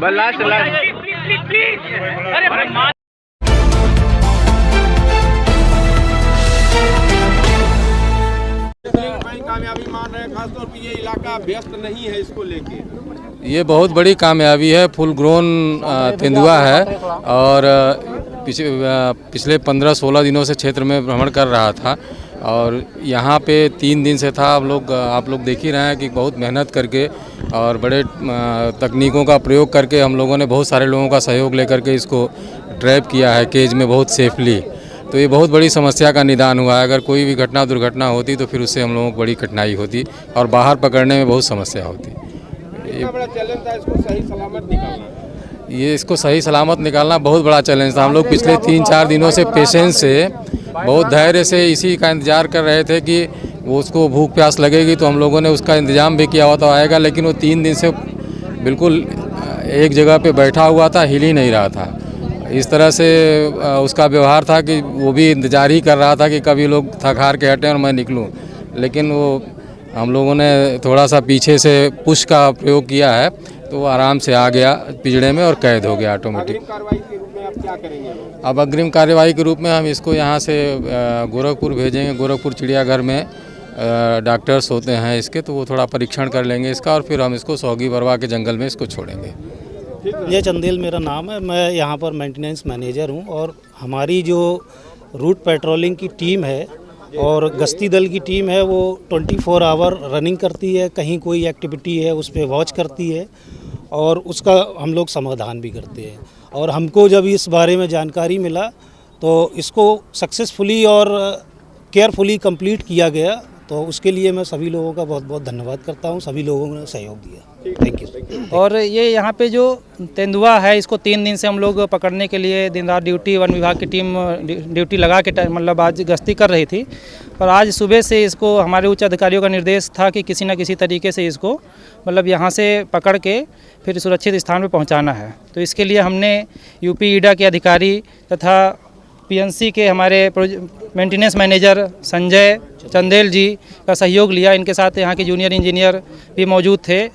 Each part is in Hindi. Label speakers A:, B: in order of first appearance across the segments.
A: लास्ट कामयाबी मान रहे हैं, खासतौर पर ये इलाका व्यस्त नहीं है, इसको लेके
B: ये बहुत बड़ी कामयाबी है। फुल ग्रोन तेंदुआ है और पिछले 15-16 दिनों से क्षेत्र में भ्रमण कर रहा था और यहाँ पे 3 दिन से था। आप लोग देख ही रहे हैं कि बहुत मेहनत करके और बड़े तकनीकों का प्रयोग करके हम लोगों ने बहुत सारे लोगों का सहयोग लेकर के इसको ट्रैप किया है केज में बहुत सेफली। तो ये बहुत बड़ी समस्या का निदान हुआ है। अगर कोई भी दुर्घटना होती तो फिर उससे हम लोगों को बड़ी कठिनाई होती और बाहर पकड़ने में बहुत समस्या होती।
A: इतना बड़ा चैलेंज था इसको सही सलामत निकालना।
B: इसको सही सलामत निकालना बहुत बड़ा चैलेंज था। हम लोग पिछले 3-4 दिनों से पेशेंस से बहुत धैर्य से इसी का इंतज़ार कर रहे थे कि वो उसको भूख प्यास लगेगी तो हम लोगों ने उसका इंतज़ाम भी किया हुआ था आएगा, लेकिन वो 3 दिन से बिल्कुल एक जगह पे बैठा हुआ था, हिल ही नहीं रहा था। इस तरह से उसका व्यवहार था कि वो भी इंतज़ार ही कर रहा था कि कभी लोग थक हार के हटें और मैं निकलूं, लेकिन वो हम लोगों ने थोड़ा सा पीछे से पुश का प्रयोग किया है तो वो आराम से आ गया पिंजड़े में और कैद हो गया ऑटोमेटिक।
A: कार्रवाई के रूप में आप क्या करेंगे?
B: अब अग्रिम कार्यवाही के रूप में हम इसको यहाँ से गोरखपुर भेजेंगे। गोरखपुर चिड़ियाघर में डॉक्टर्स होते हैं इसके, तो वो थोड़ा परीक्षण कर लेंगे इसका और फिर हम इसको सौगी बरवा के जंगल में इसको छोड़ेंगे।
C: ये चंदेल मेरा नाम है, मैं यहाँ पर मेंटेनेंस मैनेजर हूँ और हमारी जो रूट पेट्रोलिंग की टीम है और गश्ती दल की टीम है वो 24 आवर रनिंग करती है। कहीं कोई एक्टिविटी है उस पर वॉच करती है और उसका हम लोग समाधान भी करते हैं। और हमको जब इस बारे में जानकारी मिला तो इसको सक्सेसफुली और केयरफुली कंप्लीट किया गया, तो उसके लिए मैं सभी लोगों का बहुत बहुत धन्यवाद करता हूँ। सभी लोगों ने सहयोग दिया, थैंक यू।
D: और ये यहाँ पे जो तेंदुआ है इसको 3 दिन से हम लोग पकड़ने के लिए दिन रात ड्यूटी, वन विभाग की टीम ड्यूटी लगा के मतलब आज गश्ती कर रही थी। और आज सुबह से इसको हमारे उच्च अधिकारियों का निर्देश था कि किसी न किसी तरीके से इसको मतलब यहाँ से पकड़ के फिर सुरक्षित स्थान पर पहुँचाना है। तो इसके लिए हमने यूपी ईडा के अधिकारी तथा पीएनसी के हमारे मेंटेनेंस मैनेजर संजय चंदेल जी का सहयोग लिया। इनके साथ यहाँ के जूनियर इंजीनियर भी मौजूद थे।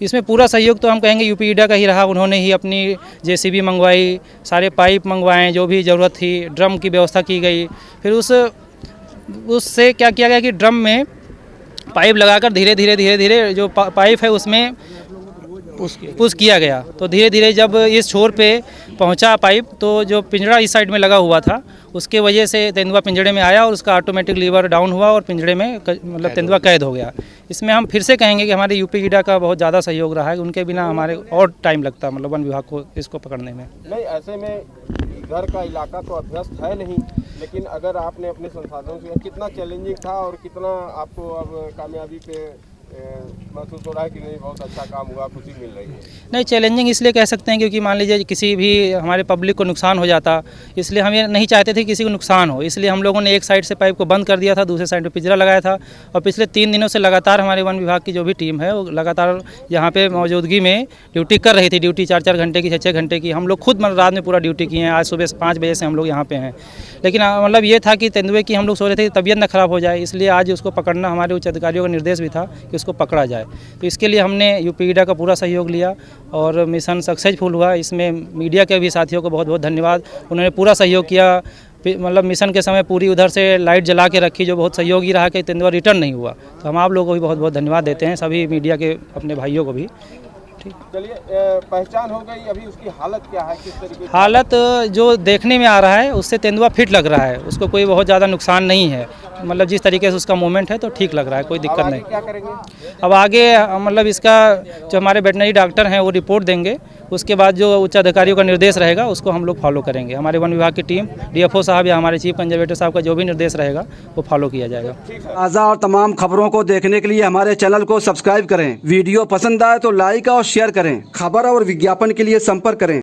D: इसमें पूरा सहयोग तो हम कहेंगे यूपी ईडा का ही रहा। उन्होंने ही अपनी जेसीबी मंगवाई, सारे पाइप मंगवाएं, जो भी ज़रूरत थी, ड्रम की व्यवस्था की गई। फिर उससे क्या किया गया कि ड्रम में पाइप लगाकर धीरे धीरे जो पाइप है उसमें पुश किया गया। तो धीरे धीरे जब इस छोर पे पहुंचा पाइप तो जो पिंजड़ा इस साइड में लगा हुआ था उसके वजह से तेंदुआ पिंजड़े में आया और उसका ऑटोमेटिक लीवर डाउन हुआ और पिंजड़े में मतलब तेंदुआ कैद हो गया। इसमें हम फिर से कहेंगे कि हमारे यूपी ईडा का बहुत ज़्यादा सहयोग रहा है। उनके बिना हमारे और टाइम लगता मतलब वन विभाग को इसको पकड़ने में।
A: नहीं, ऐसे में इधर का इलाका तो अभ्यस्त है नहीं, लेकिन अगर आपने अपने संसाधनों से कितना चैलेंजिंग था और कितना आपको अब कामयाबी पे महसूस हो रहा है कि नहीं बहुत अच्छा काम हुआ, खुशी मिल रही है?
D: नहीं, चैलेंजिंग इसलिए कह सकते हैं क्योंकि मान लीजिए किसी भी हमारे पब्लिक को नुकसान हो जाता, इसलिए हम ये नहीं चाहते थे किसी को नुकसान हो। इसलिए हम लोगों ने एक साइड से पाइप को बंद कर दिया था, दूसरे साइड पे पिंजरा लगाया था। और पिछले 3 दिनों से लगातार हमारे वन विभाग की जो भी टीम है वो लगातार यहाँ पे मौजूदगी में ड्यूटी कर रही थी। ड्यूटी 4-4 घंटे की, 6-6 घंटे की। हम लोग खुद रात में पूरा ड्यूटी किए हैं। आज सुबह 5 बजे से हम लोग यहाँ पे हैं। लेकिन मतलब ये था कि तेंदुए की हम लोग सोच रहे थे तबीयत न खराब हो जाए, इसलिए आज उसको पकड़ना हमारे उच्च अधिकारियों का निर्देश भी था कि उसको पकड़ा जाए। तो इसके लिए हमने यूपी ईडा का पूरा सहयोग लिया और मिशन सक्सेसफुल हुआ। इसमें मीडिया के भी साथियों को बहुत बहुत धन्यवाद। उन्होंने पूरा सहयोग किया। मतलब मिशन के समय पूरी उधर से लाइट जला के रखी, जो बहुत सहयोगी रहा कि तेंदुआ रिटर्न नहीं हुआ। तो हम आप लोगों को भी बहुत बहुत धन्यवाद देते हैं, सभी मीडिया के अपने भाइयों को भी।
A: चलिए, पहचान हो गई, अभी उसकी हालत क्या है, किस तरीके की?
D: हालत जो देखने में आ रहा है उससे तेंदुआ फिट लग रहा है, उसको कोई बहुत ज़्यादा नुकसान नहीं है। मतलब जिस तरीके से उसका मूवमेंट है तो ठीक लग रहा है, कोई दिक्कत नहीं।
A: क्या करेंगे
D: अब आगे मतलब इसका जो हमारे वेटनरी डॉक्टर हैं वो रिपोर्ट देंगे, उसके बाद जो उच्च अधिकारियों का निर्देश रहेगा उसको हम लोग फॉलो करेंगे। हमारे वन विभाग की टीम, डीएफओ साहब या हमारे चीफ कंजर्वेटर साहब का जो भी निर्देश रहेगा वो फॉलो किया जाएगा।
E: ताज़ा और तमाम खबरों को देखने के लिए हमारे चैनल को सब्सक्राइब करें। वीडियो पसंद आए तो लाइक और शेयर करें। खबर और विज्ञापन के लिए संपर्क करें।